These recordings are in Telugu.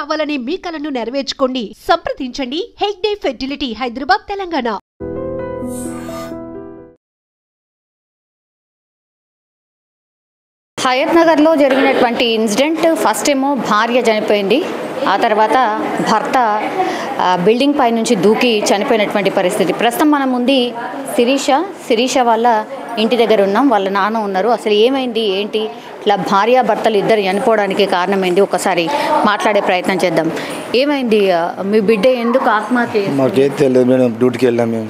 కావాలనే మీ కలను నెరవేర్చుకోండి. సంప్రదించండి హెగ్డే ఫెర్టిలిటీ, హైదరాబాద్, తెలంగాణ. హయత్ నగర్లో జరిగినటువంటి ఇన్సిడెంట్, ఫస్ట్ ఏమో భార్య చనిపోయింది, ఆ తర్వాత భర్త బిల్డింగ్ పై నుంచి దూకి చనిపోయినటువంటి పరిస్థితి. ప్రస్తుతం మనం ఉంది శిరీష వాళ్ళ ఇంటి దగ్గర ఉన్నాం. వాళ్ళ నాన్న ఉన్నారు. అసలు ఏమైంది, ఏంటి, ఇట్లా భార్యాభర్తలు ఇద్దరు చనిపోవడానికి కారణం ఏంటి, ఒకసారి మాట్లాడే ప్రయత్నం చేద్దాం. ఏమైంది, మీ బిడ్డ ఎందుకు ఆత్మహత్య? మాకేం తెలియదు మేడం. డ్యూటీకి వెళ్ళాము.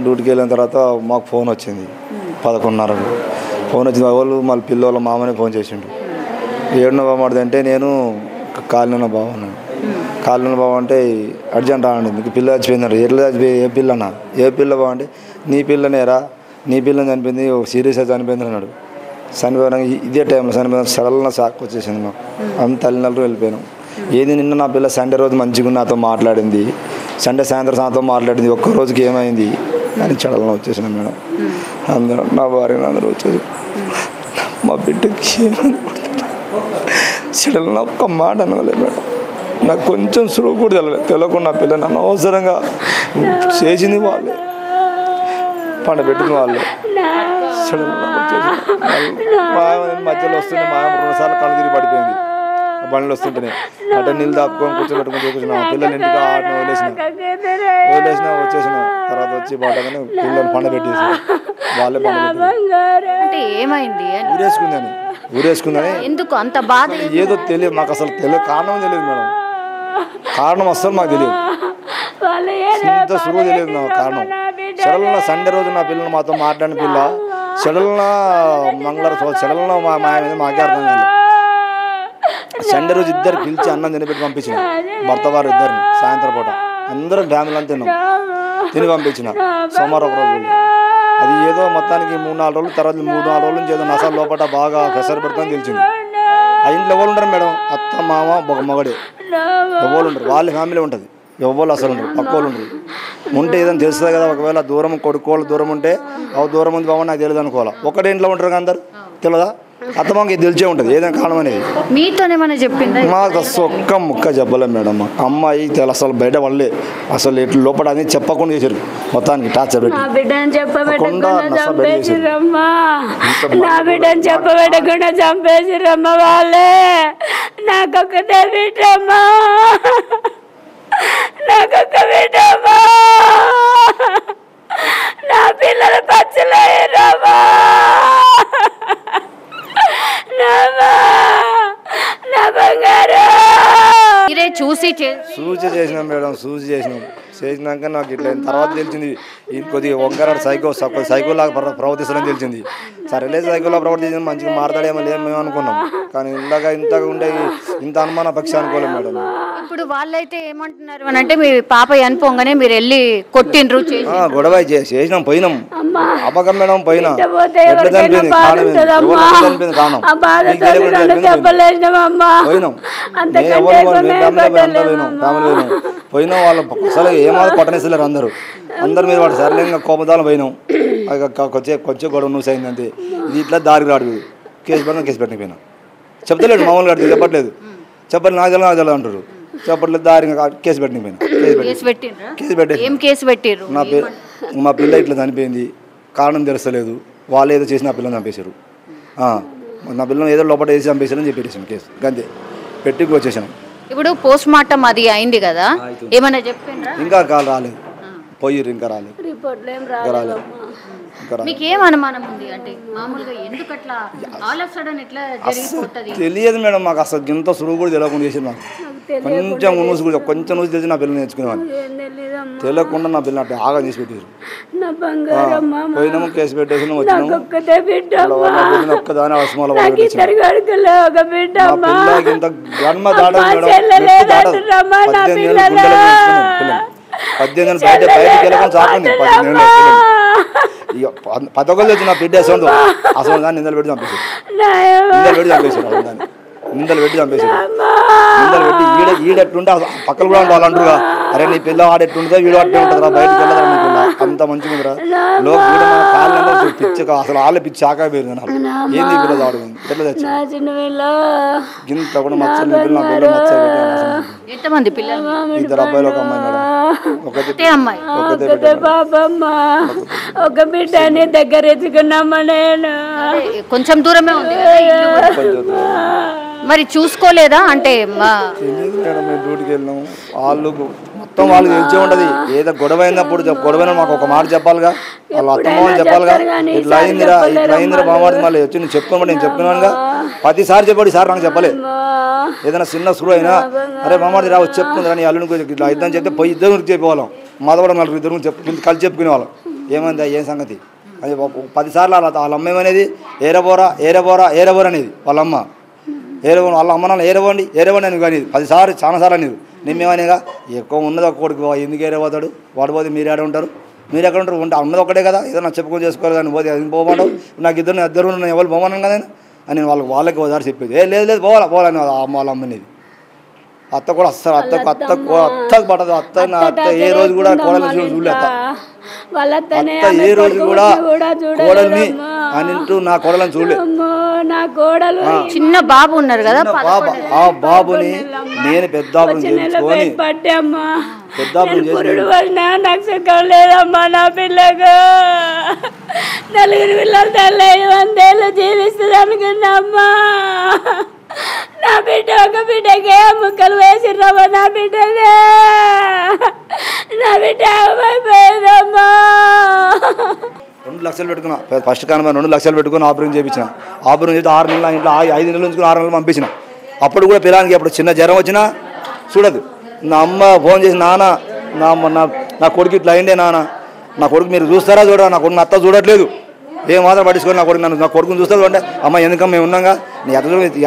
డ్యూటీకి వెళ్ళిన తర్వాత మాకు ఫోన్ వచ్చింది 11:30. ఫోన్ వచ్చింది. వాళ్ళు మళ్ళీ పిల్లల మామని ఫోన్ చేసిండు. ఏడున్న బాగుంటుంది అంటే నేను కాలిన బావ అంటే అర్జెంట్ రానండి, మీకు పిల్ల చచ్చిపోయిందంట. ఎట్లా చచ్చిపోయి, ఏ పిల్ల అన్న, ఏ పిల్ల బావ అంటే నీ పిల్లనేరా, నీ పిల్లని చనిపోయింది, సీరియస్గా చనిపోయింది అన్నాడు. చనిపోయినా ఇదే టైంలో చనిపోయిన సడన్గా షాక్ వచ్చేసింది మాకు. అంత తల్లినలు వెళ్ళిపోయాను. ఏది నిన్న నా పిల్ల సండే రోజు మంచిగా నాతో మాట్లాడింది, సండే సాయంత్రం నాతో మాట్లాడింది, ఒక్క రోజుకి ఏమైంది అని చడలను వచ్చేసింది మేడం. అందరూ నా భార్య అందరూ వచ్చేసి మా బిడ్డకి చడలను ఒక్క మాట అనలేదు మేడం. నాకు కొంచెం సులువు కూడా తెలియకుండా నా పిల్ల నన్ను అవసరంగా చేసింది వాళ్ళే, పండబెట్టింది వాళ్ళే. మధ్యలో వస్తుంటే మా 2 సార్లు కళ్ళు తిరిగి పడిపోయింది. బండ్లు వస్తుంటేనే అంటే నీళ్ళు దాపుకొని కూర్చోబెట్టుకుని పిల్లలు ఇంటికి ఆడిన వదిలేసిన వచ్చేసిన తర్వాత వచ్చి బాటగానే పిల్లలు పండబెట్టేసి వాళ్ళే అంటే ఏమైంది, ఊరేసుకుందని ఎందుకు అంత బాధ? ఏదో తెలియదు మాకు, అసలు తెలియదు, కారణం తెలియదు మేడం. కారణం అస్సలు మాకు తెలియదు, ఇంత సులువు తెలియదు నాకు కారణం. సడన్గా సండే రోజు నా పిల్లలు మాతో మాట్లాడిన పిల్ల సడన్గా మంగళవారం సడన్గా మాకే అర్థం కాదు. సండే రోజు ఇద్దరు పిలిచి అన్నం తినిపెట్టి పంపించిన, భర్త వారు ఇద్దరిని సాయంత్రం పూట అందరం ఫ్యామిలీ అంతా తిని పంపించిన. సోమవారం ఒక రోజు అది ఏదో మొత్తానికి 3-4 రోజులు, తర్వాత 3-4 రోజుల నుంచి ఏదో నసాల లోపల బాగా ప్రెషర్ పెడతామని తెలిసింది. ఆ ఇంట్లో ఎవరు ఉండరు మేడం, అత్త మామ ఒక మగడే, ఎవరు ఉండరు, వాళ్ళ ఫ్యామిలీ ఉంటుంది, ఎవరు అసలు ఉండరు, పక్క వాళ్ళు ఉండరు. ఉంటే ఏదైనా తెలుస్తుంది కదా, ఒకవేళ దూరం కొడుకోళ్ళు దూరం ఉంటే దూరం ఉంది బాగుంది నాకు తెలియదు అనుకోవాలి. ఒకటే ఇంట్లో ఉంటారు అందరు, తెలియదా? అత్తమాకి తెలిసే ఉంటుంది ఏదైనా కారణం అనేది. మీతోనేమన్నా చెప్పిందా? మాకు అసలు ఒక్క ముక్క చెప్పలేదు మేడం. అమ్మాయి అసలు బయట వాళ్ళే అసలు ఎట్లు లోపల అని చెప్పకుండా చేశారు, మొత్తానికి టార్చర్ పెట్టి చెప్పబెట్టకుండా చంపేసిరమ్మ వాళ్ళే. నాకొక్కటే బిడ్డమ్మా, నాకొక్క బిడ్డమ్మా, నా పిల్లలు పచ్చలేరమ్మా, నా బంగారు. మీరే చూసి చేసినాం మేడం, చేసినాక నాకు ఇట్లా తర్వాత తెలిసింది కొద్దిగా వంకర సైకోలాగా ప్రవర్తిస్తాడని తెలిసింది. సరేలే సైకోలా ప్రవర్తించింది, మంచిగా మాట్లాడేమో లేదు మేము అనుకున్నాం. కానీ ఇంతగా ఉండే ఇంత అనుమాన పక్షి అనుకోలేము మేడం. ఇప్పుడు వాళ్ళైతే ఏమంటున్నారు అని అంటే, మీ పాప చనిపోగానే మీరు వెళ్ళి కొట్టిండ్రు, గొడవ చేసినాం, పోయినాం అపకం మేడం, పోయినా ఎట్లా చనిపోయింది కారణం పోయినాం. వాళ్ళు అసలు ఏమాది కొట్టనేసలేరు, అందరు మీద వాడు సరళంగా కోపదాలు పోయినాం. కొంచెం గొడవ న్యూస్ అయింది అంతే. ఇది ఇట్లా దారికి రాడు, కేసు పెట్టిపోయినా చెప్తలేడు, మామూలుగా చెప్పట్లేదు, చెప్పండి నాకు తెలియదు అంటారు, చెప్పట్లేదు, దారిగా కేసు పెట్టిపోయినా. కేసు పెట్టారు. మా పిల్ల ఇట్లా చనిపోయింది, కారణం తెలుస్తలేదు, వాళ్ళు ఏదో చేసి నా పిల్లని చంపేశారు, నా పిల్లని ఏదో లోపల వేసి చంపేశారని చెప్పేసాను. కేసు అంతే పెట్టి వచ్చేసాను. ఇప్పుడు పోస్ట్ మార్టం అది అయింది కదా, ఏమన్నా చెప్పిండ్రా? ఇంకా రాలేదు, పోయిర్రు, ఇంకా రాలేదు. మీకేం అనుమానం ఉంది అంటే, మామూలుగా ఎందుకు అట్లా ఆల్ ఆఫ్ సడన్ ఎట్లా జరిగిపోతుంది? తెలియదు మేడం, మాకు అసలు ఇంత సులువు కూడా తెలియకుండా చేసి నాకు కొంచెం న్యూస్ తెలిసి నా పిల్లలు నేర్చుకునేవాళ్ళు, తెలియకుండా నా పిల్లలు అట్లా ఆగా చేసి పెట్టారు. పోయినాము, కేసు పెట్టేసి వచ్చినాము. ఒక్కదాని అవసరం ఇంత జన్మ దాటదు మేడం, 18 బయటకు వెళ్ళకుండా చాకుంది. 11 వచ్చి నా బిడ్డ అసలు దాన్ని నిందలు పెట్టి చంపేశారు, నిందలు పెట్టి చంపేసాడు. నిందలు పెట్టి ఈడెట్టుంటే పక్కన కూడా వాళ్ళు అంటారుగా, అరే నీ పిల్ల ఆడెట్టుంటుందో వీడు అట్టే ఉంటుందిరా, బయటకు వెళ్ళదా నీ పిల్ల అంత మంచిగా ఉందిరా లోపు వీడు మన కాళ్ళు పిచ్చి అసలు వాళ్ళ పిచ్చి ఆకాయిపోయింది నాకు. ఏంది పిల్ల ఆడుకుంది ఎట్లా తెచ్చి ఇంత కూడా మచ్చలు పిల్ల నా పిల్ల మచ్చలు ఎంతమంది పిల్లలు? 2 అబ్బాయిలు 1 అమ్మాయి మేడం. ఒకటే అమ్మాయి. పాపమ్మ ఒక బిడ్డని దగ్గర ఎత్తుకున్నామా నేను. కొంచెం దూరమే ఉంది కదా ఇల్లు కూడా. మరి చూసుకోలేదా? అంటే తెలియదు మేడం, మేము డ్యూటీకి వెళ్ళినాము. వాళ్ళు మొత్తం వాళ్ళు తెలిసే ఉంటుంది. ఏదో గొడవ అయినప్పుడు గొడవైనా మాకు ఒక మాట చెప్పాలిగా, వాళ్ళ అత్తమ్మ చెప్పాలిగా, ఇట్లా అయిందిరా బామాడుతుంది. మళ్ళీ వచ్చి నేను చెప్పుకోమంటే నేను చెప్పుకున్నానుగా, 10 సార్లు చెప్పాడు, ఈసారి నాకు చెప్పలే. ఏదైనా చిన్న సులువు అయినా అరే బామాడి రా వచ్చి చెప్పుకుందా నీ అల్లుని ఇట్లా ఇద్దని చెప్తే పోయి ఇద్దరు చెప్పేవాళ్ళం. మాతో కూడా 4 ఇద్దరు కలిసి చెప్పుకునేవాళ్ళం. ఏమైందా ఏం సంగతి అది 10 సార్లు వాళ్ళ అమ్మ ఏమనేది, ఏరబోరా ఏరబోరా ఏరబోరా అనేది వాళ్ళ అమ్మ. ఏరబోను వాళ్ళ అమ్మ నాన్న ఏరవండి అని కానీ 10 సార్లు చాలా సార్లు అనేది. నేమేమనేగా ఎక్కువ ఉన్నది ఒక కొడుకు ఎందుకు ఏరబోతాడు, వాడు పోతే మీరు ఏడ ఉంటారు, మీరు ఎక్కడ ఉంటారు, ఉన్నది ఒకటే కదా, ఏదో నాకు చెప్పుకొని చేసుకోవాలి కానీ పోతే అది పోమంటావు, నాకు ఇద్దరు ఎవరు పోమన్నాను కదా అని వాళ్ళకి ఒకసారి చెప్పేది. లేదు పోవాలని వాళ్ళ అమ్మనేది. అత్త కూడా అస్సలు అత్తకు పడదు. అత్త ఏ రోజు కూడా కోడలు చూడలే. అత్త ఏ రోజు కూడా కోడల్ని అని నా కోడలని చూడలే. చిన్న బాబు ఉన్నారు కదా, ఆ బాబుని నేను పెద్దాపురం చేసుకొని పెద్దాపురం చేసి లేదమ్మా నా పిల్లగా 4 పిల్లలు తల్లి 100 ఏళ్ళు జీవిస్తుంది అనుకున్నామ్మా. నా బిడ్డ ఒక బిడ్డకే ముక్కలు వేసిర్రమ్మా. నా బిడ్డనే నా బిడ్డ ఏమైపోయిందమ్మా. 2 లక్షలు పెట్టుకున్నా ఫస్ట్ కాని 2 లక్షలు పెట్టుకుని ఆపరేషన్ చేయించిన. ఆపరేషన్ చేసి 6 నెలలు ఇంట్లో 5 నెలలు ఉంచుకుని 6 నెలలు పంపించిన. అప్పుడు కూడా పిల్లలకి అప్పుడు చిన్న జ్వరం వచ్చినా చూడదు. నా అమ్మ ఫోన్ చేసి నాన్న నా కొడుకు ఇట్లా అయిందే నాన్న, నా కొడుకు మీరు చూస్తారా చూడరా, నా కొడుకు అత్త చూడట్లేదు, ఏం మాత్రం పట్టించుకొని నా కొడుకుని చూస్తుంది అంటే అమ్మ ఎందుకమ్మ మేము ఉన్నాగా నీ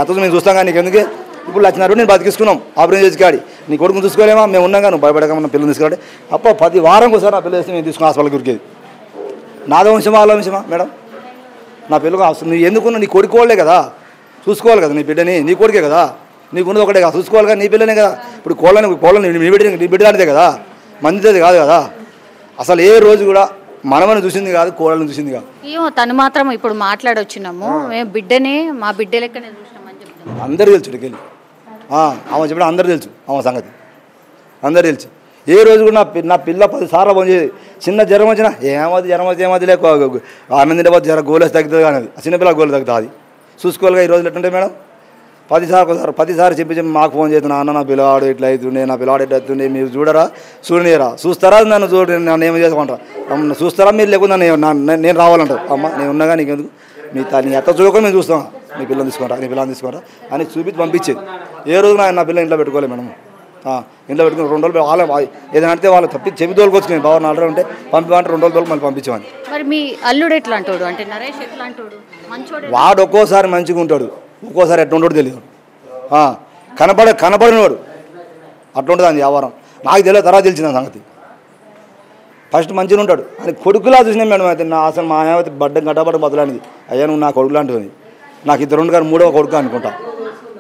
ఎత్తు మేము చూస్తాం కానీ నీకు ఎందుకే ఇప్పుడు 1 లక్షన్నర నేను బతికిస్తున్నాం ఆపరేషన్ చేసి కాడి నీ కొడుకుని చూసుకోలేమా మేము ఉన్నాగా నువ్వు భయపడకమన్న పిల్లలు తీసుకురాండి. అప్ప 10 వారంకి ఒకసారి నా పిల్లలు వేస్తే మేము తీసుకుని హాస్పిటల్కి ఉరికేది. నాదో వంశమా వాళ్ళ వంశమా మేడం? నా పిల్లలు నువ్వు ఎందుకున్నా నీ కొడుకోవాలే కదా, చూసుకోవాలి కదా నీ బిడ్డని, నీ కొడుకే కదా, నీకున్నది ఒకటే కదా, చూసుకోవాలి కదా, నీ పిల్లనే కదా. ఇప్పుడు కోళ్ళని నీ బిడ్డలాంటిదే కదా, మందిది కాదు కదా. అసలు ఏ రోజు కూడా మనమని చూసింది కాదు, కోళ్ళని చూసింది కాదు. ఏమో తను మాత్రం ఇప్పుడు మాట్లాడొచ్చినాము, మేము బిడ్డనే మా బిడ్డ లెక్కనే చూసినామని చెప్తాను. అందరు తెలుసు ఇక్కడికి ఆమె చెప్పడం అందరు తెలుసు, ఆమె సంగతి అందరు తెలుసు. ఏ రోజు కూడా నా పిల్ల 10 సార్లు ఫోన్ చేసి చిన్న జ్వరం వచ్చినా ఏమది లేక ఆనందింటే జ్వరం గోలేసి తగ్గుతుంది కానీ అది చిన్నపిల్ల గోలు తగ్గుతుంది. చూసుకోవాలిగా ఈ రోజులు ఎట్టుంటే మేడం 10 సార్లు చెప్పి మాకు ఫోన్ చేస్తున్నా అన్న నా పిల్లవాడు ఇట్లా అవుతుండే, నా పిల్లవాడు ఎట్లా అవుతుండే, మీరు చూడనీయరా చూస్తారా నన్ను నన్ను ఏమో చేసుకుంటారా చూస్తారా మీరు లేకుండా నేను రావాలంటారు. అమ్మ నేను ఉన్నాగా నీకు ఎందుకు నీ ఎత్త చూడకుండా మేము చూస్తాం, నీ పిల్లలు తీసుకుంటా అని చూపించి పంపించేది. ఏ రోజు నా పిల్లలు ఇంట్లో పెట్టుకోలేదు మేడం. ఇంట్లో పెట్టుకుని 2 రోజులు వాళ్ళ ఏదైనా అంటే వాళ్ళు చెప్పి తోలుకొచ్చుకుని బాబు 4 రోజులు ఉంటే పంపిమంటే 2 రోజులు మళ్ళీ పంపించేవాడిని. మరి మీ అల్లుడు ఎట్లా అంటాడు అంటే నరేష్ ఎట్లా అంటాడు? వాడు ఒక్కోసారి మంచిగా ఉంటాడు, ఒక్కోసారి ఎట్లా ఉంటాడు తెలియదు. కనపడినవాడు అట్లా ఉంటుంది అని వ్యాపారం. నాకు తెలియదు, తర్వాత తెలిసిన సంగతి. ఫస్ట్ మంచిగా ఉంటాడు అని కొడుకులా చూసినా మేడం. అయితే నా అసలు మా అయితే గడ్డబడ్డ బదులానిది అయ్యా నువ్వు నా కొడుకు లాంటివి, నాకు 2 కానీ 3వ కొడుకు అనుకుంటా.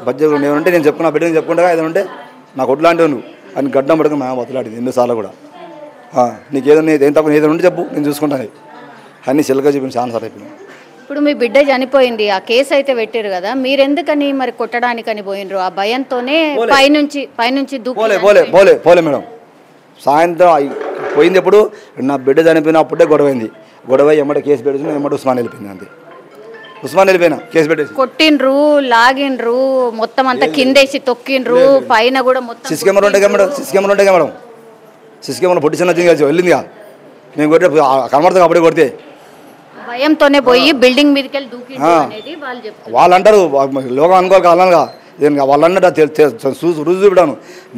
బడ్జెట్ ఏమంటే నేను చెప్పుకున్నా బిడ్డని చెప్పుకుంటా ఏదైనా ఉంటే నా కొడుకు లాంటివి నువ్వు అని గడ్డం పడుకుని మా బదులాడింది 2 సార్లు కూడా. నీకు ఏదైనా ఏం తప్ప ఏదైనా ఉంటే చెప్పు నేను చూసుకుంటాను అన్నీ చిల్లగా చెప్పిన చాలా సార్ అయిపోయినా. ఇప్పుడు మీ బిడ్డ చనిపోయింది, ఆ కేసు అయితే పెట్టారు కదా, మీరెందుకని మరి కొట్టడానికని పోయినరు? ఆ భయంతోనే పైనుంచి పోలే మేడం. సాయంత్రం పోయింది ఎప్పుడు నా బిడ్డ చనిపోయినప్పుడే గొడవ ఎమ్మట కేసు పెట్టేసి ఎమ్మట ఉస్మాన్ వెళ్ళిపోయింది. అంతే ఉస్మాన్ వెళ్ళిపోయినా కేసు పెట్టేసి కొట్టిండ్రు, లాగిండ్రు, మొత్తం అంతా కిందేసి తొక్కిండ్రు, పైన కూడా మొత్తం సిసి కెమెరా ఉంటాయి మేడం. సిసి కెమెరా పొట్టి చిన్న కలిసి వెళ్ళిందిగా, నేను కొట్టే కనబడతా అప్పుడే కొడితే భయంతోనే పోయి బిల్డింగ్ మీదకి వెళ్ళి దూకిండ్రు అనేది వాళ్ళు అంటారు. లోకం అనుకోవాలి అలాగా వాళ్ళు అన్నట్టు రుజువు చూపెట్టాను.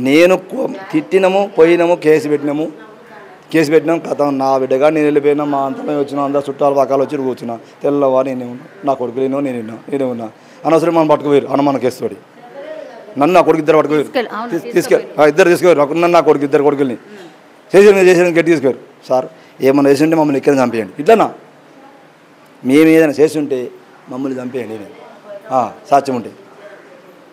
నేను తిట్టినాము పోయినాము కేసు పెట్టినాము కథ నా బిడ్డగా నేను వెళ్ళిపోయినా మా అంతమే వచ్చినా అందరు చుట్టాలు పక్కలు వచ్చి కూర్చున్నా తెల్లవా నేనే ఉన్నా, నా కొడుకు నేనే ఉన్నా అనవసరం మనం పట్టుకుపోయారు అనుమానం కేసు తోటి. నన్ను నా కొడుకు 2 పట్టుకుపోయారు, ఇద్దరు తీసుకుపోయారు. నన్ను నా కొడుకు 2 కొడుకుల్ని చేసి గట్టి తీసుకుపోయారు. సార్ ఏమన్నా చేసి ఉంటే మమ్మల్ని ఎక్కడ చంపేయండి, ఇట్లనా మేము ఏదైనా చేసి ఉంటే మమ్మల్ని చంపేయండి, సాక్ష్యం ఉంటే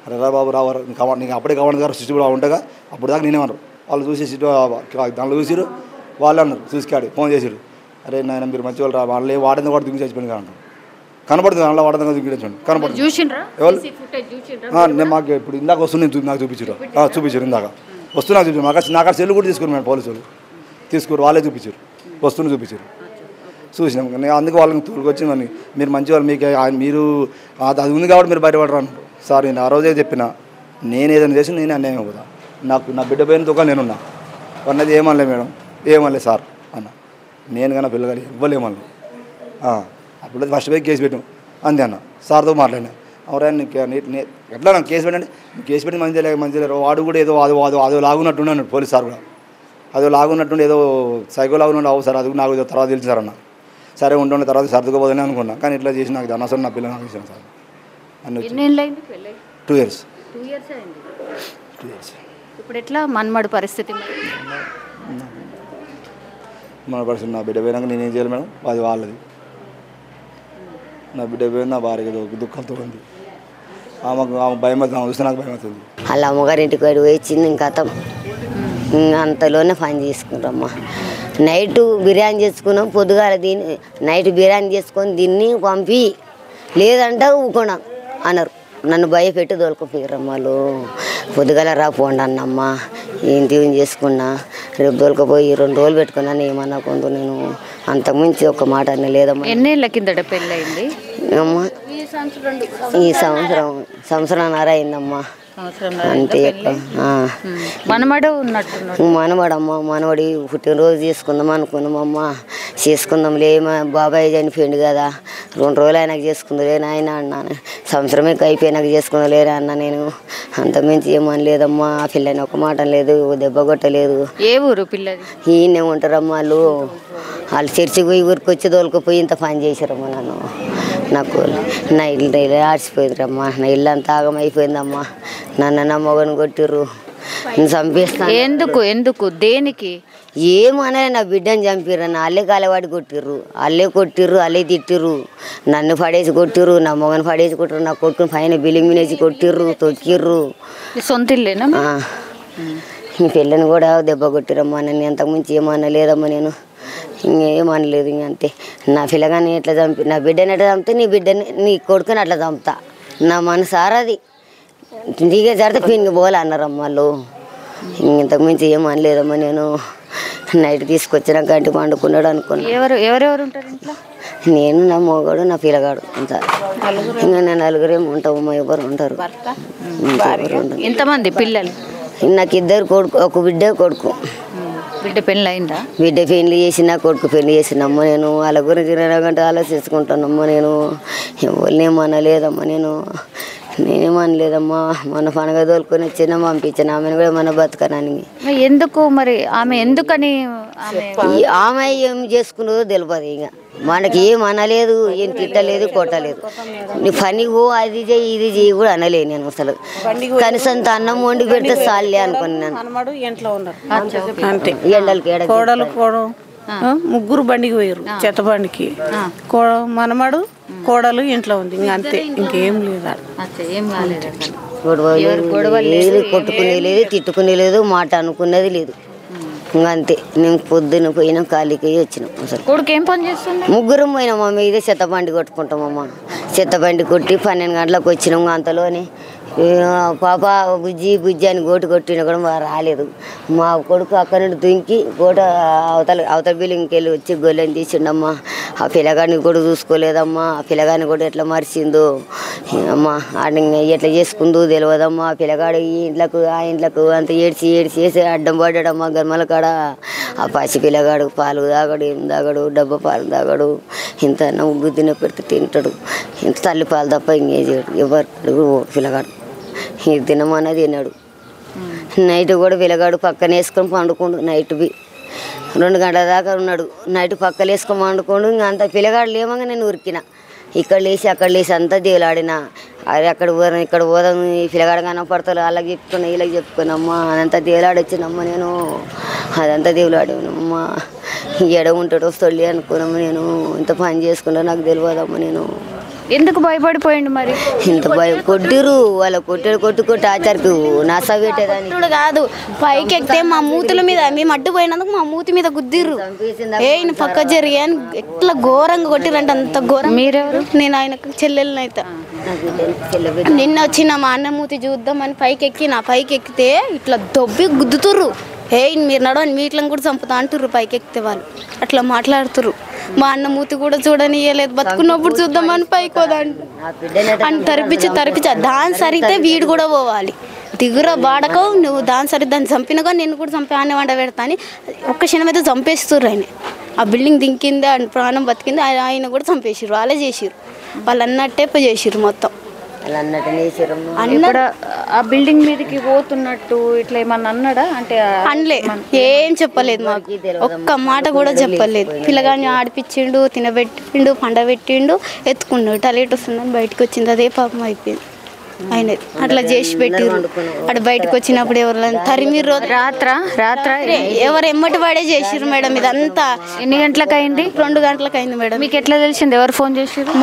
అరే రా బాబు రావారు ఇంకా నీకు అప్పుడే కావాలి గారు స్విచ్ కూడా ఉండగా అప్పుడు దాకా నేనేమన్నారు వాళ్ళు చూసి దాంట్లో చూసిరు వాళ్ళు అన్నారు చూసుకాడు ఫోన్ చేసిరు అరే నాయన మీరు మంచి వాళ్ళు రా వాళ్ళు వాడింది కూడా దిగి చచ్చిపోయింది కానీ అంటారు కనపడుతుంది అందులో వాడదంగా దిగిడండి కనపడుతుంది నేను మాకు ఇప్పుడు ఇందాక వస్తుంది నాకు చూపించారు ఇందాక వస్తున్నా చూపించారు నాకు సెల్లు కూడా తీసుకున్నారు మేడం పోలీసు వాళ్ళు తీసుకురు వాళ్ళే చూపించారు వస్తువుని చూపించారు చూసినాం నేను అందుకు వాళ్ళని తోలుకొచ్చి మరి మీరు మంచి వాళ్ళు మీకు మీరు అది ఉంది కాబట్టి మీరు బయటపడరు అన్నారు సార్ నేను ఆ రోజే చెప్పిన నేను ఏదైనా చేసి నేనే అన్యాయం అవుతా నాకు నా బిడ్డ పోయిన దుకాణం నేనున్నా అన్నది ఏమనలే మేడం ఏమనలే సార్ అన్న నేను కానీ పిల్లగాలి ఇవ్వలేమన్నా అప్పుడు ఫస్ట్ పోయి కేసు పెట్టాం అంతే అన్న సార్తో మాట్లాడినా ఎవరైనా ఎట్లా నాకు కేసు పెట్టండి కేసు పెట్టి మంచి లేరు వాడు కూడా ఏదో అదో లాగున్నట్టుండే అన్నాడు పోలీస్ సార్ కూడా అదో లాగున్నట్టుండి ఏదో సైకో లాగున్నట్టు అవు సార్ అది నాకు తర్వాత తెలిసి సార్ అన్న సరే ఉంటుండే తర్వాత సర్దుకోపోదని అనుకున్నా కానీ ఇట్లా చేసి నాకు అనవసరం నా పిల్లలు నాకు ఇచ్చాను సార్ అన్న 2 years ఇప్పుడు ఎట్లా మనమడు పరిస్థితి మన పరిస్థితి నా బిడ్డ పోయినాక నేనేం చేయాలి మేడం అది వాళ్ళది నా బిడ్డ పోయింది నా భార్య దుఃఖంతో ఉంది ఆమె భయం అవుతుంది చూస్తే నాకు భయం అవుతుంది వాళ్ళ అమ్మగారింటికి పోయి వచ్చింది ఇంకా అంతలోనే పని చేసుకుంటామ్మా నైట్ బిర్యానీ చేసుకున్నాం పొద్దుగాల దీన్ని నైట్ బిర్యానీ చేసుకొని దీన్ని పంపి లేదంటే ఊకున్నాం అన్నారు నన్ను భయపెట్టి దొరకపోయారమ్మ వాళ్ళు పొద్దుగాల రా పోండి అన్నమ్మ ఏం తీవని చేసుకున్నా రేపు దొరకపోయి 2 రోజులు పెట్టుకున్నాను ఏమన్నాకుందు నేను అంతకుమించి ఒక మాట అన్న లేదమ్మా ఎన్నేళ్ళ కిందట పెళ్ళయింది అమ్మా ఈ సంవత్సరంన్నర అయిందమ్మా అంతే మనమడు ఉన్నట్టు మనవడమ్మ మనవడి పుట్టినరోజు చేసుకుందాం అనుకున్నామమ్మ చేసుకుందాంలే మా బాబాయ్ చనిపోయింది కదా 2 రోజులు ఆయనకు చేసుకుందలే నాయన అన్నాను సంవత్సరమే అయిపోయినాక చేసుకుందలేరా అన్న నేను అంతమించి ఏమని లేదమ్మా ఆ పిల్లని ఒక మాట లేదు దెబ్బ కొట్టలేదు ఏ ఊరు పిల్లది ఈయనే ఉంటారమ్మా వాళ్ళు చర్చికి పోయి ఊరికి వచ్చి దోలుకుపోయి ఇంత పని చేశారమ్మా నన్ను నాకు నా ఇల్లు ఆడిచిపోయిందిరమ్మా నా ఇల్లు అంతా ఆగమైపోయిందమ్మా నన్ను నా మొగను కొట్టిర్రు చంపేస్తాను ఎందుకు దేనికి ఏమన్నా నా బిడ్డని చంపిర్రు అల్లే కాలవాడి కొట్టిర్రు అల్లే తిట్టిర్రు నన్ను పడేసి కొట్టిర్రు నా మొగను పడేసి కొట్టిర్రు నా కొట్టుకుని పైన బిల్లింగ్ మినేసి కొట్టిర్రు తొక్కిర్రు సొంత ఇల్లేనా మీ పిల్లని కూడా దెబ్బ కొట్టిరమ్మా నన్ను ఎంతకుమించి ఏమన్నా లేదమ్మా నేను ఇంకేమనలేదు అంతే నా పిల్లగాని ఎట్లా చంపి నా బిడ్డని ఎట్లా చంపితే నీ బిడ్డని నీ కొడుకుని అట్లా చంపుతా నా మనసారది నీకే జరితే పిన్నికి పోలే అన్నారమ్మ వాళ్ళు ఇంతకుమించి ఏమనలేదమ్మా నేను నైట్ తీసుకొచ్చిన గంటి పండుకున్నాడు అనుకున్నా ఎవరెవరు ఉంటారు ఇంట్లో నేను నా మొగడు నా పిల్లగాడు అంతా ఇంకా నేను 4 ఉంటామమ్మా ఎవరు ఉంటారు ఎంతమంది పిల్లలు నాకు 2 కొడుకు ఒక బిడ్డ కొడుకు బిడ్డ పెళ్ళి అయిందా బిడ్డ పెళ్లి చేసిన కొడుకు పెళ్లి చేసినమ్మ నేను వాళ్ళ గురించి 2 గంటలు ఆలోచించుకుంటానమ్మా నేను ఎవరినేమనలేదమ్మా నేనేమనలేదమ్మా మన పండుగ తోలుకొని వచ్చిన పంపించిన ఆమెను కూడా మన బతకనానికి ఎందుకు మరి ఆమె ఎందుకని ఆమె ఏం చేసుకున్నదో తెలియదు ఇక మనకి ఏం అనలేదు ఏం తిట్టలేదు కొట్టలేదు నీ పనికి పో అది చేయి ఇది చేయి కూడా అనలేదు నేను అసలు కనీసం అన్నం వండి పెడితే చాలే అనుకున్నాను ఎండలకి ముగ్గురు బండికి పోయారు చెత్త బండికి మనమడు కోడలు ఇంట్లో ఉంది ఇంక అంతే ఇంకేం లేదు కొట్టుకునే లేదు తిట్టుకునే లేదు మాట అనుకున్నది లేదు ఇంకా అంతే మేము పొద్దున పోయినాం ఖాళీకి వచ్చినాం అసలు కొడుకు ఏం పని చేస్తుంది ముగ్గురం పోయినామమ్మ ఇదే చెత్త బండి కొట్టుకుంటామమ్మ చెత్త బండి కొట్టి 12 గంటలకు వచ్చినాం అంతలోనే పాప బుజ్జి అని గోటు కొట్టిన కూడా రాలేదు మా కొడుకు అక్కడి నుండి దుంకి గోట అవతల బిల్డింగ్కి వెళ్ళి వచ్చి గొల్లెని తీసిండమ్మా ఆ పిల్లగాడిని కూడా చూసుకోలేదమ్మా ఆ పిల్లగాడిని కూడా ఎట్లా మరిచిందో అమ్మా ఆడిని ఎట్లా చేసుకుందో తెలియదమ్మా ఆ పిల్లగాడు ఈ ఇంట్లకు ఆ ఇంట్లకు అంత ఏడ్చి అడ్డం పడ్డాడమ్మా గర్మల కాడ ఆ పసి పిల్లగాడు పాలు తాగడు ఏం తాగడు డబ్బా పాలు తాగడు ఇంత ఉగ్గు తిన పెడితే తింటాడు ఇంత తల్లి పాలు తప్ప ఇంకే చేయడు ఎవరు పిల్లగాడు ఇది తినమన్నది తిన్నాడు నైట్ కూడా పిల్లగాడు పక్కన వేసుకొని పండుకోండు నైట్ 2 గంటల దాకా ఉన్నాడు నైట్ పక్కన వేసుకొని పండుకోండు ఇంకా అంత పిల్లగాడు లేమంగా నేను ఉరికిన ఇక్కడ లేచి అక్కడ లేచి అంతా దేవులాడినా అది అక్కడ పోదాం ఇక్కడ పోదాం ఈ పిల్లగాడు కనపడతారు వాళ్ళకి చెప్పుకున్నా వీళ్ళకి చెప్పుకున్నామ్మా అదంతా దేవులాడొచ్చినమ్మా నేను అదంతా దేవులాడమ్మా ఎడ ఉంటాడు వస్తాడు అనుకున్నాము నేను ఇంత పని చేసుకున్నా నాకు తెలియదమ్మా నేను ఎందుకు భయపడిపోయిండు మరి? ఇంత భయం కొట్టిరు వాళ్ళ కొట్టి ఆచారికి నస పెట్టేదాన్ని కాదు. పైకి ఎక్కితే మా మూతుల మీద మేము అడ్డుపోయినందుకు మా మూతి మీద గుద్దిర్రు. ఈయన పక్క జరిగి అని ఎట్లా ఘోరంగా కొట్టిరంటే అంత ఘోరం. మీరెవరు? నేను ఆయనకు చెల్లెలనైతే నిన్న వచ్చిన మా అన్న మూతి చూద్దామని పైకి ఎక్కితే ఇట్లా దొబ్బి గుద్దుతుర్రు. మీరు నడవని మీట్లను కూడా చంపుతా అంటుర్రు. పైకి ఎక్కితే వాళ్ళు అట్లా మాట్లాడుతుర్రు. మా అన్న మూతి కూడా చూడనియలేదు. బతుకున్నప్పుడు చూద్దామని పైకి పోదండి అని తరిపించి దాని సరితే వీడు కూడా పోవాలి. దిగుర బాడకో నువ్వు దాని సరి దాన్ని చంపినగా నేను కూడా చంపి ఆనే వంట పెడతా అని ఒక్క క్షణం అయితే చంపేస్తుర్రు. ఆయన ఆ బిల్డింగ్ దింకింది, ప్రాణం బతికింది, ఆయన కూడా చంపేసిర్రు. వాళ్ళే చేసిర్రు. వాళ్ళు అన్నట్టే చేసిర్రు మొత్తం. ఆ బిల్డింగ్ మీదకి పోతున్నట్టు ఇట్లా ఏమన్నా అన్నాడా? అంటే అనలే, ఏం చెప్పలేదు మాకు. ఒక్క మాట కూడా చెప్పలేదు. పిల్లగాని ఆడిపించిండు, తినబెట్టిండు, పండబెట్టిండు, ఎత్తుకున్నాడు. టలేట్ వస్తుందని బయటకు వచ్చింది. అదే పాపం అయిపోయింది. ఆయన అట్లా చేసి పెట్టిరు. అటు బయటకు వచ్చినప్పుడు ఎవరు తరిమిర్రు. రాత్ర ఎవరు ఎమ్మటి వాడే చేసిర్రు మేడం. ఇదంతా ఎన్ని గంటలకు అయింది? 2 గంటలకు అయింది మేడం. మీకు ఎట్లా తెలిసింది? ఎవరు ఫోన్ చేసిర్రు?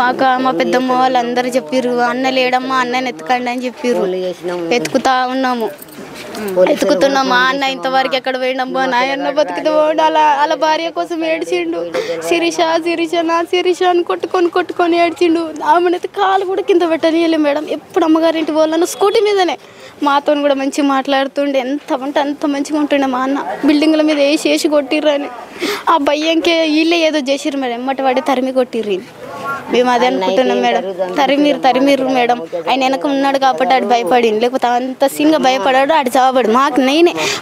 మా పెద్దమ్మ వాళ్ళు అందరు చెప్పిర్రు. అన్న లేడమ్మా, అన్నని ఎత్తుకండి అని చెప్పిర్రు. ఎత్తుకుతా ఉన్నాము, ఎత్తుకుతున్నాం. మా అన్న ఇంతవరకు ఎక్కడ పోయిండమ్మా, నాయన్న బతికితే పోండి. అలా భార్య కోసం ఏడ్చిండు. శిరీష అని కొట్టుకొని ఏడ్చిండు. ఆమెనైతే కాలు కూడా కింద పెట్టనీయలే మేడం. ఎప్పుడు అమ్మగారింటి వాళ్ళను స్కూటీ మీదనే మాతో కూడా మంచిగా మాట్లాడుతుండే. ఎంత అంటే అంత మంచిగా ఉంటుండే మా అన్న. బిల్డింగ్ల మీద వేసి కొట్టిర్రు అని ఆ భయంకే వీళ్ళే ఏదో చేసిర్రు మేడం. ఎమ్మటి వాడి తరిమి కొట్టిర్రు. మేము అదే అనుకుంటున్నాం మేడం. తరిమిర్రు మేడం. ఆయన వెనక ఉన్నాడు కాబట్టి ఆడు భయపడింది. లేకపోతే అంత సీన్గా భయపడాడు. ఆడు చావబడు. మాకు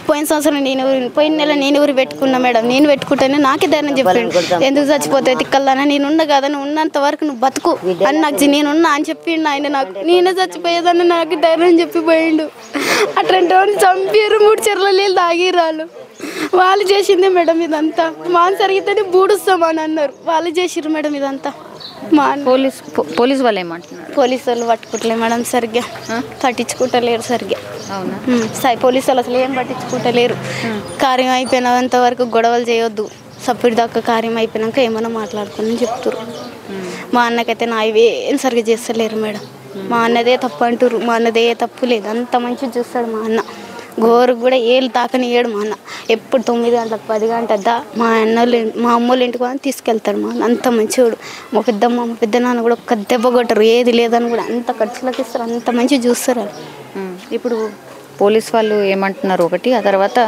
పోయిన సంవత్సరం పోయిన నెల నేను ఊరు పెట్టుకున్నా మేడం. నేను పెట్టుకుంటేనే నాకే ధైర్యం చెప్పాడు. ఎందుకు చచ్చిపోతే తిక్కల్లానా, నేనున్నా కదా, నువ్వు ఉన్నంత వరకు నువ్వు బతుకు అని నాకు నేనున్నా అని చెప్పిండు ఆయన. నాకు నేనే చచ్చిపోయేదాన్ని నాకు ధైర్యం చెప్పిపోయిండు. అట్లాంటి వాడిని చంపారు. 3 చెర్ల నీళ్ళు తాగిరాళ్ళు. వాళ్ళు చేసిందే మేడం ఇదంతా. మాన సరిగితేనే బూడుస్తామని అన్నారు. వాళ్ళు చేసిర్రు మేడం ఇదంతా. పోలీస్ వాళ్ళు ఏమంటున్నారు? పోలీసు వాళ్ళు పట్టుకుంటలేరు మేడం. సరిగ్గా పట్టించుకుంటలేరు సరిగ్గా. అవునా? పోలీసు వాళ్ళు అసలు ఏం పట్టించుకుంటలేరు. కార్యం అయిపోయినంత వరకు గొడవలు చేయొద్దు, సప్పుడు దాకా కార్యం అయిపోయినాక ఏమైనా మాట్లాడుకుని చెప్తారు. మా అన్నకైతే నా ఇవేం సరిగ్గా చేస్తలేరు మేడం. మా అన్నదే తప్పు అంటారు. మా అన్నదే తప్పు లేదు. అంత మంచిగా చూస్తాడు మా అన్న. గోరుకు కూడా ఏళ్ళు తాకనియ్యాడు మా అన్న. ఎప్పుడు 9 గంటలకు 10 గంటల మా అమ్మోళ్ళ ఇంటికి కూడా తీసుకెళ్తాడు మా అన్న. అంత మంచివాడు. మా పెద్ద నాన్న కూడా ఒక్క దెబ్బ కొట్టరు, ఏది లేదని కూడా అంత ఖర్చులకు ఇస్తారు. అంత మంచిగా చూస్తారు. ఇప్పుడు పోలీస్ వాళ్ళు ఏమంటున్నారు ఒకటి, ఆ తర్వాత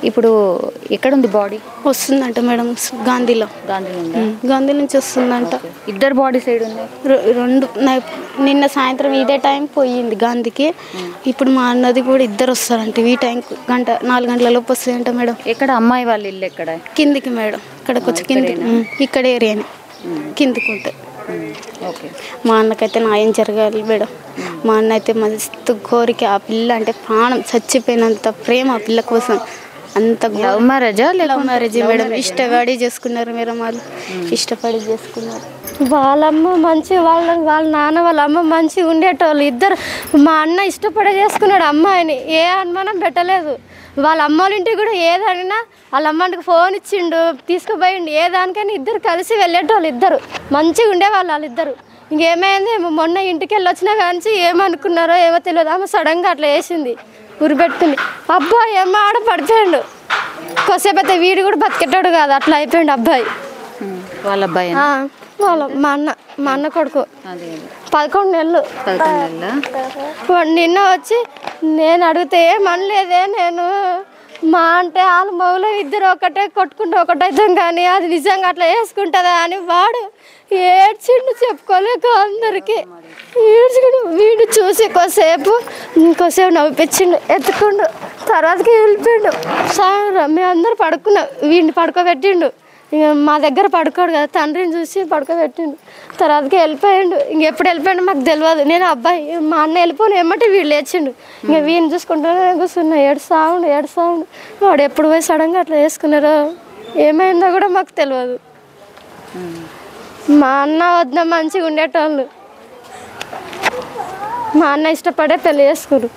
ఇప్పుడు ఎక్కడ ఉంది బాడీ? వస్తుందంట మేడం గాంధీలో గాంధీ నుంచి వస్తుందంట. ఇద్దరు బాడీ సైడ్ ఉంది. 2 నిన్న సాయంత్రం ఇదే టైం పోయింది గాంధీకి. ఇప్పుడు మా అన్నది కూడా ఇద్దరు వస్తారంట. ఈ టైం 4 గంటల లోపు వస్తాయంట మేడం. ఎక్కడ అమ్మాయి వాళ్ళ ఇల్లు ఎక్కడ? కిందికి మేడం. ఇక్కడికి వచ్చి కిందికి, ఇక్కడ ఏరియాని కిందికి ఉంటాయి. మా అన్నకైతే న్యాయం జరగాలి మేడం. మా అన్న అయితే మస్తు కోరిక. ఆ పిల్ల అంటే ప్రాణం, చచ్చిపోయినంత ప్రేమ ఆ పిల్ల కోసం. అంత లవ్ మ్యారేజా? Love marriage madam. ఇష్టపడి చేసుకున్నారు మేడం. వాళ్ళు ఇష్టపడి చేసుకున్నారు. వాళ్ళమ్మ మంచి, వాళ్ళ నాన్న వాళ్ళ అమ్మ మంచిగా ఉండేటోళ్ళు ఇద్దరు. మా అన్న ఇష్టపడే చేసుకున్నాడు అమ్మాయిని. ఏ అనుమానం పెట్టలేదు. వాళ్ళ అమ్మ వాళ్ళ ఇంటికి కూడా ఏదైనా వాళ్ళ అమ్మకి ఫోన్ ఇచ్చిండు, తీసుకుపోయిండు. ఏ దానికైనా ఇద్దరు కలిసి వెళ్ళేటోళ్ళు. ఇద్దరు మంచిగా ఉండేవాళ్ళు వాళ్ళిద్దరు. ఇంకేమైంది, మొన్న ఇంటికి వెళ్ళి వచ్చినా కానీ ఏమనుకున్నారో ఏమో తెలియదు. ఆమె సడన్గా అట్లా వేసింది, ఉరిపెట్టుకుంది. అబ్బాయి ఏమో ఆడ పడిపోయాడు. కొద్దిసేపు అయితే వీడు కూడా బతికెట్టాడు కాదు, అట్లా అయిపోయాడు అబ్బాయి. వాళ్ళ అబ్బాయి మా అన్న కొడుకు 11 నెలలు. నిన్న వచ్చి నేను అడిగితే ఏమనలేదే, నేను మా అంటే వాళ్ళ మౌలో ఇద్దరు ఒకటే కొట్టుకుంటూ ఒకటైతాం కానీ అది నిజంగా అట్లా వేసుకుంటుందా అని వాడు ఏడ్చిండు. చెప్పుకోలేక అందరికి ఏడ్చుకుండు. వీడు చూసి కొద్దిసేపు నవ్విపించిండు, ఎత్తుకుండు. తర్వాతకి వెళ్ళిపోయిండు. మేము అందరూ పడుకున్నాం. వీడిని పడుకోబెట్టిండు. ఇక మా దగ్గర పడుకోడు కదా, తండ్రిని చూసి పడుకోబెట్టిండు. తర్వాతకి వెళ్ళిపోయాడు. ఇంకెప్పుడు వెళ్ళిపోయాడు మాకు తెలియదు. నేను అబ్బాయి మా అన్న వెళ్ళిపోను ఏమంటే వీడు లేచిండు. ఇంకా వీడిని చూసుకుంటూనే కూర్చున్నా. ఏడుసావుండు. వాడు ఎప్పుడు పోయి సడన్గా అట్లా వేసుకున్నారో ఏమైందో కూడా మాకు తెలియదు. మా అన్న వద్ద మంచిగా ఉండేటోళ్ళు. మా అన్న ఇష్టపడే పెళ్ళి చేసుకురు.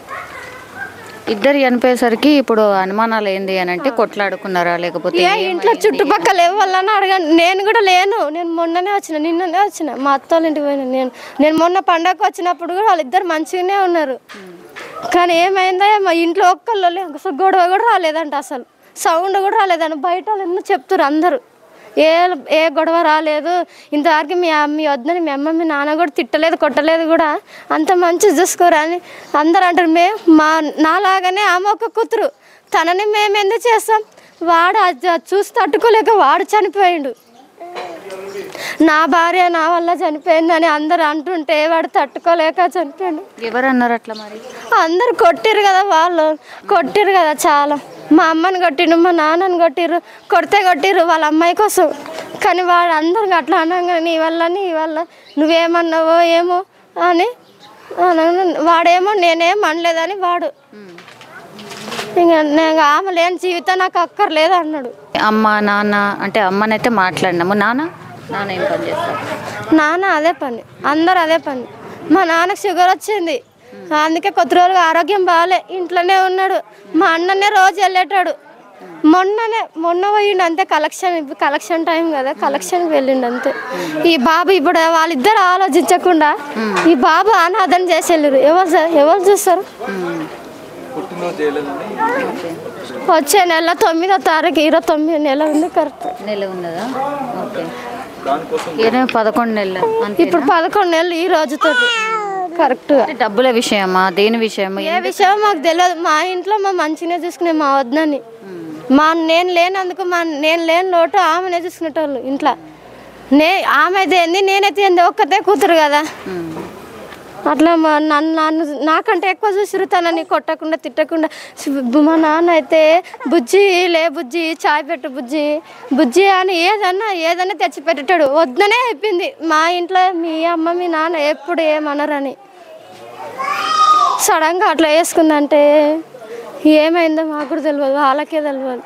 ఇద్దరు చనిపోయేసరికి ఇప్పుడు అనుమానాలు ఏంది అని అంటే కొట్లాడుకున్నారా లేకపోతే ఇంట్లో చుట్టుపక్కల ఎవరన్నా అడగండి. నేను కూడా లేను, నేను మొన్ననే వచ్చిన, నిన్ననే వచ్చిన, మా అత్త వాళ్ళ ఇంటికి పోయినా. నేను మొన్న పండగకు వచ్చినప్పుడు కూడా వాళ్ళిద్దరు మంచిగానే ఉన్నారు. కానీ ఏమైందా మా ఇంట్లో ఒక్కళ్ళు గొడవ కూడా రాలేదంట, అసలు సౌండ్ కూడా రాలేదంట. బయట వాళ్ళు ఎన్నో చెప్తారు అందరూ, ఏ గొడవ రాలేదు ఇంతవరకు. మీ వద్దని మీ అమ్మ మీ నాన్న కూడా తిట్టలేదు కొట్టలేదు కూడా, అంత మంచి చూసుకోరా అని అందరు అంటారు. నాలాగానే ఆమె ఒక కూతురు, తనని మేము ఎందుకు చేస్తాం? వాడు చూసి తట్టుకోలేక వాడు చనిపోయిండు. నా భార్య నా వల్ల చనిపోయిందని అందరు అంటుంటే వాడు తట్టుకోలేక చనిపోయాడు. ఎవరు అన్నారు అట్లా? మరి అందరు కొట్టిరు కదా, వాళ్ళు కొట్టిరు కదా చాలా. మా అమ్మని కొట్టిరు, మా నాన్నని కొట్టిరు వాళ్ళ అమ్మాయి కోసం. కానీ వాడు అందరికి అట్లా అనగా నీ వల్ల నువ్వేమన్నావో ఏమో అని వాడేమో నేనేం అనలేదని వాడు ఇంకా నేను ఆమె లేని జీవితం నాకు అక్కర్లేదు అన్నాడు. అమ్మ నాన్న అంటే అమ్మనైతే మాట్లాడినాము. నాన్న ఏం పని చేస్తారు? నాన్న అదే పని, అందరు అదే పని. మా నాన్నకు షుగర్ వచ్చింది, అందుకే కొద్ది రోజులు ఆరోగ్యం బాగాలే, ఇంట్లోనే ఉన్నాడు. మా అన్ననే రోజు వెళ్ళేటాడు. మొన్న పోయిండు అంతే, కలెక్షన్ టైం కదా, కలెక్షన్కి వెళ్ళిండు అంతే. ఈ బాబు ఇప్పుడు వాళ్ళిద్దరు ఆలోచించకుండా ఈ బాబు అనాథం చేసి వెళ్ళారు. ఎవరు చూస్తారు? వచ్చే నెల 9వ తారీఖు 29 నెల ఉంది, కరెక్ట్ నెల ఉన్నదా? ఓకే, 11 నెలలు. ఇప్పుడు 11 నెలలు ఈ రోజుతో కరెక్ట్. డబ్బుల విషయమా దేని విషయమా? ఏ విషయం మాకు తెలియదు. మా ఇంట్లో మా మంచిగా చూసుకునే మా వద్దని, నేను లేనందుకు నేను లేని లోటు ఆమెనే చూసుకునేటోళ్ళు ఇంట్లో. ఆమె అయితే ఏంది నేనైతే ఏంది, ఒక్కతే కూతురు కదా. అట్లా నన్ను నాకంటే ఎక్కువ చూసిరు, తనని కొట్టకుండా తిట్టకుండా. మా నాన్న అయితే బుజ్జి చాయ్ పెట్టు బుజ్జి అని ఏదన్నా తెచ్చి పెట్టాడు. వద్దనే అయిపోయింది మా ఇంట్లో. మీ అమ్మ మీ నాన్న ఎప్పుడు ఏమనరని సడన్గా అట్లా వేసుకుందంటే ఏమైందో మాకు కూడా తెలియదు, వాళ్ళకే తెలియదు.